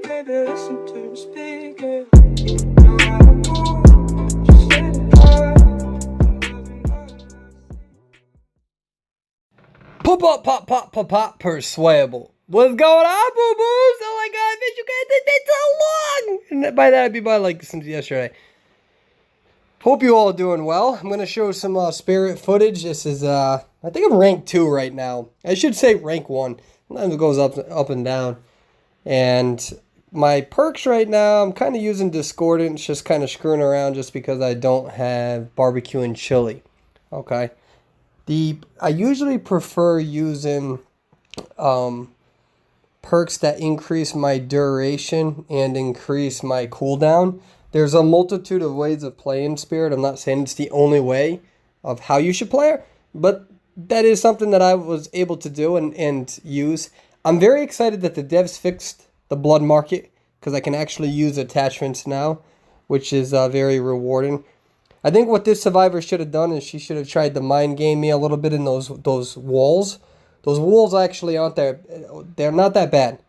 maybe listen to me speak. No matter what, just let it go. Pop, persuadable. What's going on, boo boos? Oh my god, bitch, you guys did so long! And by that, I mean by like since yesterday. Hope you all doing well. I'm gonna show some spirit footage. This is I think I'm rank 2 right now. I should say rank 1. Sometimes it goes up and down. And my perks right now, I'm kind of using discordance, just kind of screwing around just because I don't have barbecue and chili. Okay. I usually prefer using perks that increase my duration and increase my cooldown. There's a multitude of ways of playing Spirit. I'm not saying it's the only way of how you should play it, but that is something that I was able to do and use. I'm very excited that the devs fixed the blood market because I can actually use attachments now, which is very rewarding. I think what this survivor should have done is she should have tried to mind game me a little bit in those walls. Those walls actually aren't there. They're not that bad.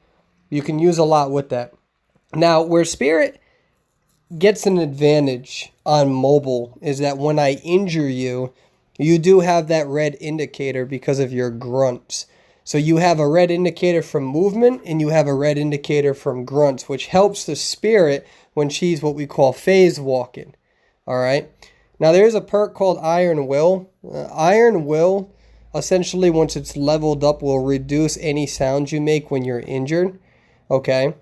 You can use a lot with that. Now, where Spirit gets an advantage on mobile is that when I injure you, you do have that red indicator because of your grunts. So you have a red indicator from movement and you have a red indicator from grunts, which helps the Spirit when she's what we call phase walking. All right. Now there's a perk called Iron Will. Iron Will, essentially, once it's leveled up, will reduce any sounds you make when you're injured. Okay.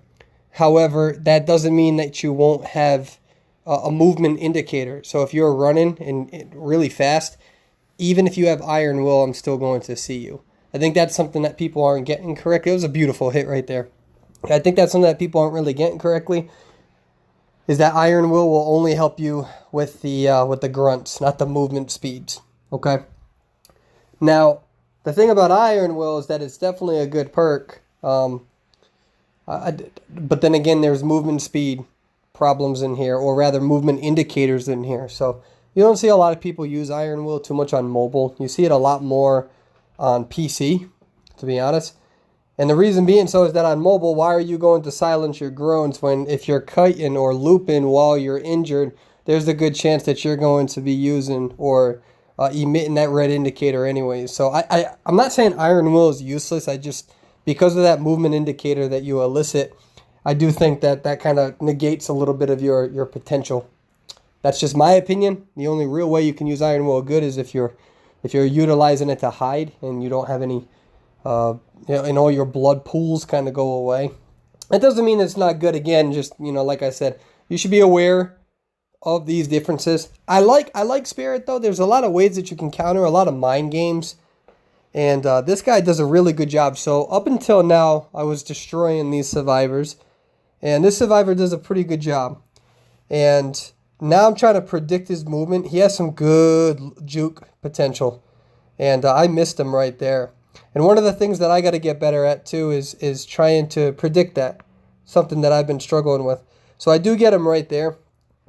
However, that doesn't mean that you won't have a movement indicator. So if you're running and really fast, even if you have Iron Will, I'm still going to see you. I think that's something that people aren't getting correctly. It was a beautiful hit right there. I think that's something that people aren't really getting correctly. Is that Iron Will only help you with the grunts, not the movement speeds. Okay. Now, the thing about Iron Will is that it's definitely a good perk. But then again, there's movement speed problems in here, or rather movement indicators in here. So you don't see a lot of people use Iron Will too much on mobile. You see it a lot more on PC, to be honest. And the reason being so is that on mobile, why are you going to silence your groans when if you're kiting or looping while you're injured, there's a good chance that you're going to be using or emitting that red indicator anyways. So I'm not saying Iron Will is useless. I just, because of that movement indicator that you elicit, I do think that that kind of negates a little bit of your potential. That's just my opinion. The only real way you can use Iron Will good is if you're utilizing it to hide and you don't have any, and all your blood pools kind of go away. That doesn't mean it's not good. Again, just, like I said, you should be aware of these differences. I like Spirit though. There's a lot of ways that you can counter, a lot of mind games. And this guy does a really good job. So up until now, I was destroying these survivors. And this survivor does a pretty good job. And now I'm trying to predict his movement. He has some good juke potential. And I missed him right there. And one of the things that I got to get better at too is trying to predict that. Something that I've been struggling with. So I do get him right there.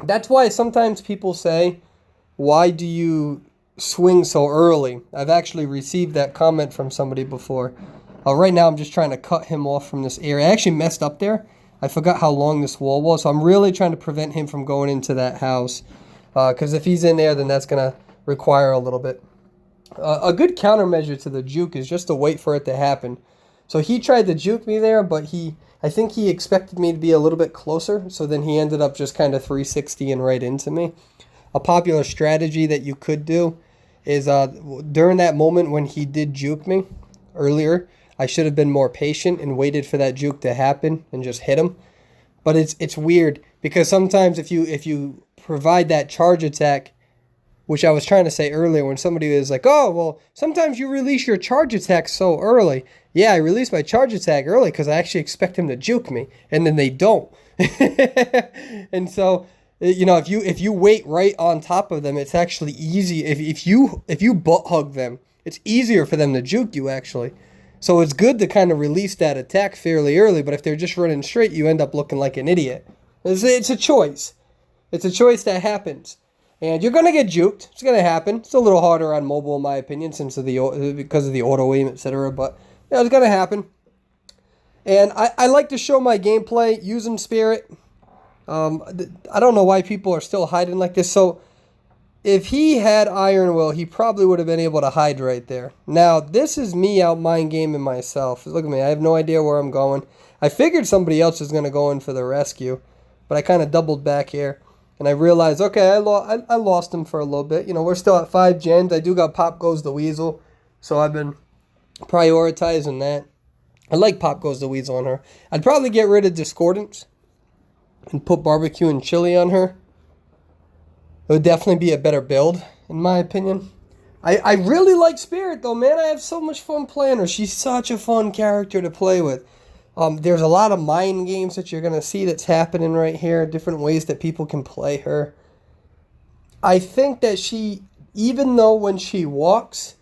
That's why sometimes people say, why do you swing so early? I've actually received that comment from somebody before. Right now I'm just trying to cut him off from this area. I actually messed up there. I forgot how long this wall was, so I'm really trying to prevent him from going into that house. Because if he's in there, then that's going to require a little bit. A good countermeasure to the juke is just to wait for it to happen. So he tried to juke me there, but I think he expected me to be a little bit closer, so then he ended up just kind of 360ing right into me. A popular strategy that you could do is during that moment when he did juke me earlier, I should have been more patient and waited for that juke to happen and just hit him. But it's weird because sometimes if you provide that charge attack, which I was trying to say earlier when somebody was like, oh, well, sometimes you release your charge attack so early. Yeah, I released my charge attack early because I actually expect him to juke me, and then they don't. And so, if you wait right on top of them, it's actually easy. If you butt hug them, it's easier for them to juke you, actually. So it's good to kind of release that attack fairly early, but if they're just running straight, you end up looking like an idiot. It's a choice. It's a choice that happens. And you're going to get juked. It's going to happen. It's a little harder on mobile, in my opinion, because of the auto aim, etc. But it's going to happen. And I like to show my gameplay using Spirit. I don't know why people are still hiding like this. So if he had Iron Will, he probably would have been able to hide right there. Now, this is me out mind gaming myself. Look at me. I have no idea where I'm going. I figured somebody else was going to go in for the rescue, but I kind of doubled back here. And I realized, okay, I lost him for a little bit. You know, we're still at 5 gens. I do got Pop Goes the Weasel, so I've been prioritizing that. I like Pop Goes the Weasel on her. I'd probably get rid of Discordance and put Barbecue and Chili on her. It would definitely be a better build, in my opinion. I really like Spirit, though, man. I have so much fun playing her. She's such a fun character to play with. There's a lot of mind games that you're going to see that's happening right here. Different ways that people can play her. I think that she, even though when she walks...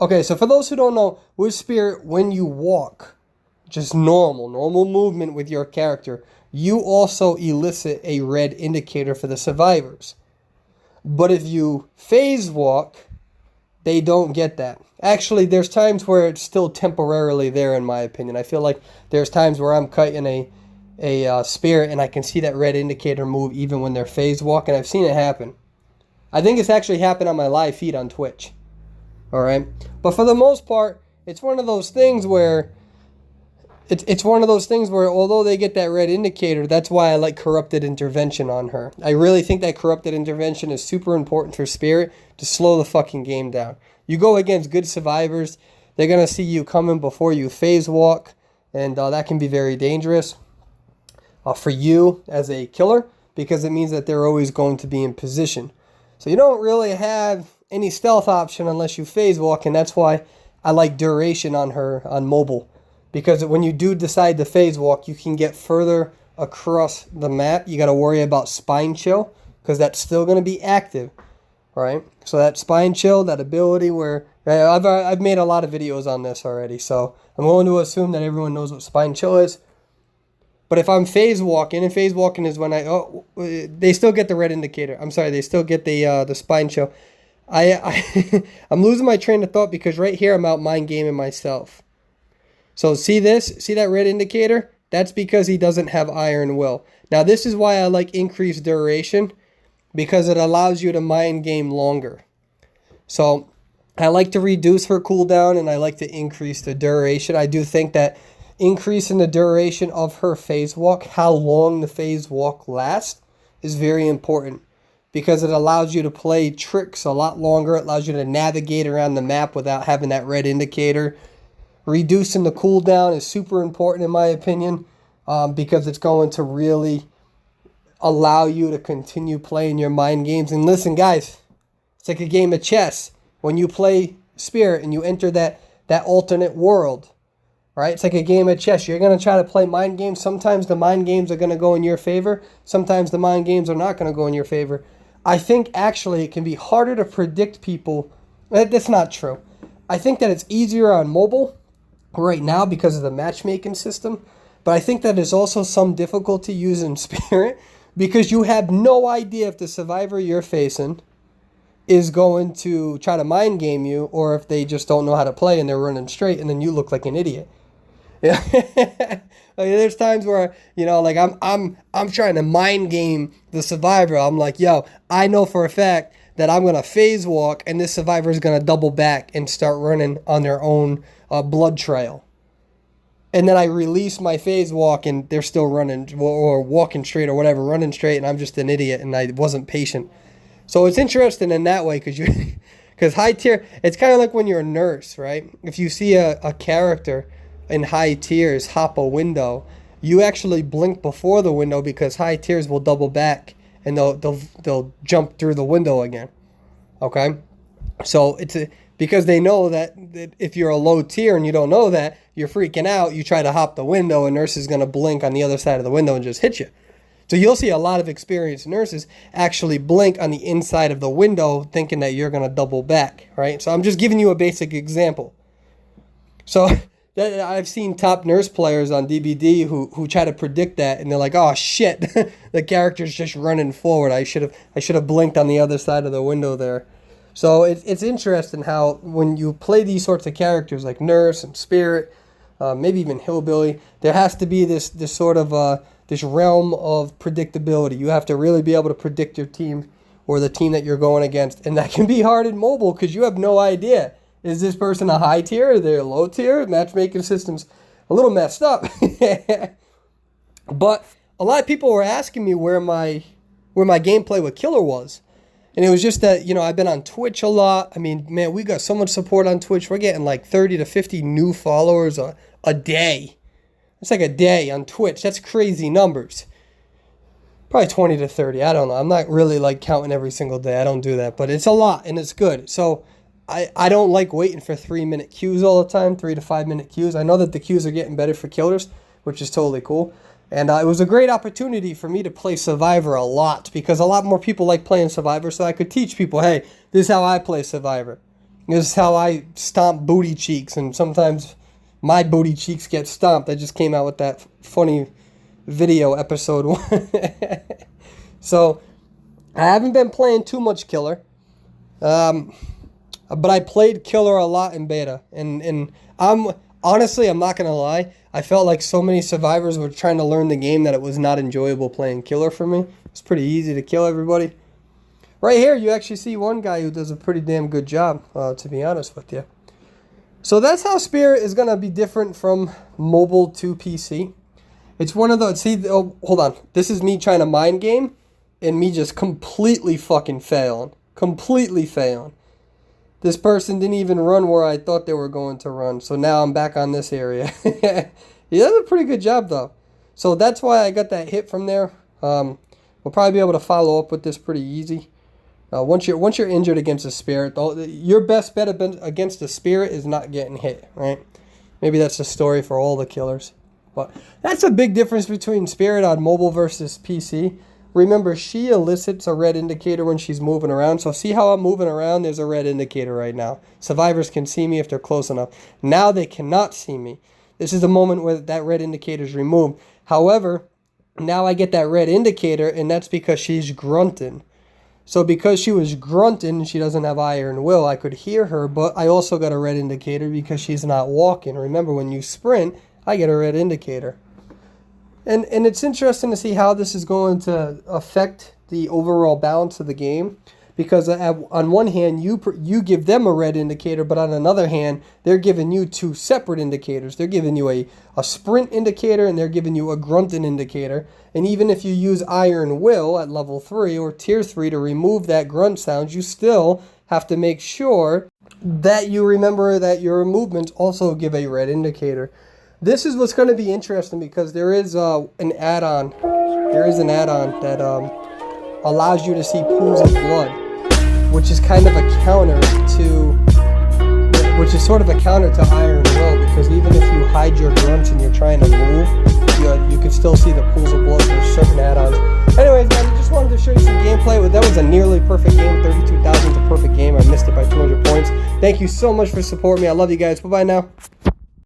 Okay, so for those who don't know, with Spirit, when you walk, just normal movement with your character, you also elicit a red indicator for the survivors. But if you phase walk, they don't get that. Actually, there's times where it's still temporarily there, in my opinion. I feel like there's times where I'm cutting a Spirit and I can see that red indicator move even when they're phase walking. I've seen it happen. I think it's actually happened on my live feed on Twitch. Alright? But for the most part, it's one of those things where It's one of those things where, although they get that red indicator, that's why I like Corrupted Intervention on her. I really think that Corrupted Intervention is super important for Spirit to slow the fucking game down. You go against good survivors, they're going to see you coming before you phase walk, and that can be very dangerous for you as a killer, because it means that they're always going to be in position. So you don't really have any stealth option unless you phase walk, and that's why I like Duration on her on mobile. Because when you do decide to phase walk, you can get further across the map. You got to worry about Spine Chill, because that's still going to be active, right? So that Spine Chill, that ability where... I've made a lot of videos on this already, so I'm going to assume that everyone knows what Spine Chill is. But if I'm phase walking, and phase walking is when they still get the red indicator. I'm sorry, they still get the Spine Chill. I'm losing my train of thought because right here I'm out mind gaming myself. So see this? See that red indicator? That's because he doesn't have Iron Will. Now this is why I like increased duration, because it allows you to mind game longer. So I like to reduce her cooldown and I like to increase the duration. I do think that increasing the duration of her phase walk, how long the phase walk lasts, is very important, because it allows you to play tricks a lot longer. It allows you to navigate around the map without having that red indicator. Reducing the cooldown is super important in my opinion, because it's going to really allow you to continue playing your mind games. And listen guys, it's like a game of chess. When you play Spirit and you enter that alternate world, right? It's like a game of chess. You're going to try to play mind games. Sometimes the mind games are going to go in your favor. Sometimes the mind games are not going to go in your favor. I think actually it can be harder to predict people. That's not true. I think that it's easier on mobile right now because of the matchmaking system, but I think that there's also some difficulty using Spirit because you have no idea if the survivor you're facing is going to try to mind game you, or if they just don't know how to play and they're running straight and then you look like an idiot. Yeah. Like, there's times where, you know, like I'm trying to mind game the survivor. I'm like, yo, I know for a fact that I'm going to phase walk and this survivor is going to double back and start running on their own blood trail. And then I release my phase walk and they're still running or walking straight or whatever, running straight, and I'm just an idiot and I wasn't patient. So it's interesting in that way because high tier, it's kind of like when you're a nurse, right? If you see a character in high tiers hop a window, you actually blink before the window because high tiers will double back and they'll jump through the window again. Okay? So it's because they know that if you're a low tier and you don't know that, you're freaking out, you try to hop the window, and nurse is going to blink on the other side of the window and just hit you. So you'll see a lot of experienced nurses actually blink on the inside of the window thinking that you're going to double back, right? So I'm just giving you a basic example. So I've seen top nurse players on DBD who try to predict that, and they're like, oh shit, the character's just running forward. I should have blinked on the other side of the window there. So it's interesting how when you play these sorts of characters like Nurse and Spirit, maybe even hillbilly. There has to be this sort of this realm of predictability. You have to really be able to predict your team or the team that you're going against, and that can be hard in mobile because you have no idea. Is this person a high tier? Are they a low tier? Matchmaking system's a little messed up. But a lot of people were asking me where my gameplay with Killer was. And it was just that, I've been on Twitch a lot. I mean, man, we got so much support on Twitch. We're getting like 30 to 50 new followers a day. It's like a day on Twitch. That's crazy numbers. Probably 20 to 30. I don't know. I'm not really like counting every single day. I don't do that. But it's a lot and it's good. So I don't like waiting for 3-minute queues all the time, 3 to 5 minute queues. I know that the queues are getting better for killers, which is totally cool. And it was a great opportunity for me to play Survivor a lot because a lot more people like playing Survivor, so I could teach people, hey, this is how I play Survivor. This is how I stomp booty cheeks, and sometimes my booty cheeks get stomped. I just came out with that funny video episode 1. So I haven't been playing too much Killer, but I played Killer a lot in beta, and I'm not gonna lie, I felt like so many survivors were trying to learn the game that it was not enjoyable playing Killer for me. It's pretty easy to kill everybody. Right here, you actually see one guy who does a pretty damn good job, to be honest with you. So that's how Spirit is going to be different from mobile to PC. It's one of those, hold on. This is me trying to mind game and me just completely fucking failing. Completely failing. This person didn't even run where I thought they were going to run. So now I'm back on this area. He does a pretty good job though. So that's why I got that hit from there. We'll probably be able to follow up with this pretty easy. Once you're injured against a Spirit, your best bet against a Spirit is not getting hit, right? Maybe that's the story for all the killers. But that's a big difference between Spirit on mobile versus PC. Remember, she elicits a red indicator when she's moving around. So see how I'm moving around? There's a red indicator right now. Survivors can see me if they're close enough. Now they cannot see me. This is the moment where that red indicator is removed. However, now I get that red indicator, and that's because she's grunting. So because she was grunting, she doesn't have iron will, I could hear her, but I also got a red indicator because she's not walking. Remember, when you sprint, I get a red indicator. And it's interesting to see how this is going to affect the overall balance of the game. Because on one hand, you give them a red indicator, but on another hand, they're giving you two separate indicators. They're giving you a sprint indicator, and they're giving you a grunting indicator. And even if you use Iron Will at level 3 or tier 3 to remove that grunt sound, you still have to make sure that you remember that your movements also give a red indicator. This is what's going to be interesting because there is an add-on. There is an add-on that allows you to see pools of blood, which is kind of a counter to, which is sort of a counter to Iron Will, because even if you hide your grunts and you're trying to move, you can still see the pools of blood. There's certain add-ons. Anyways, guys, I just wanted to show you some gameplay. That was a nearly perfect game. 32,000 is a perfect game. I missed it by 200 points. Thank you so much for supporting me. I love you guys. Bye-bye now.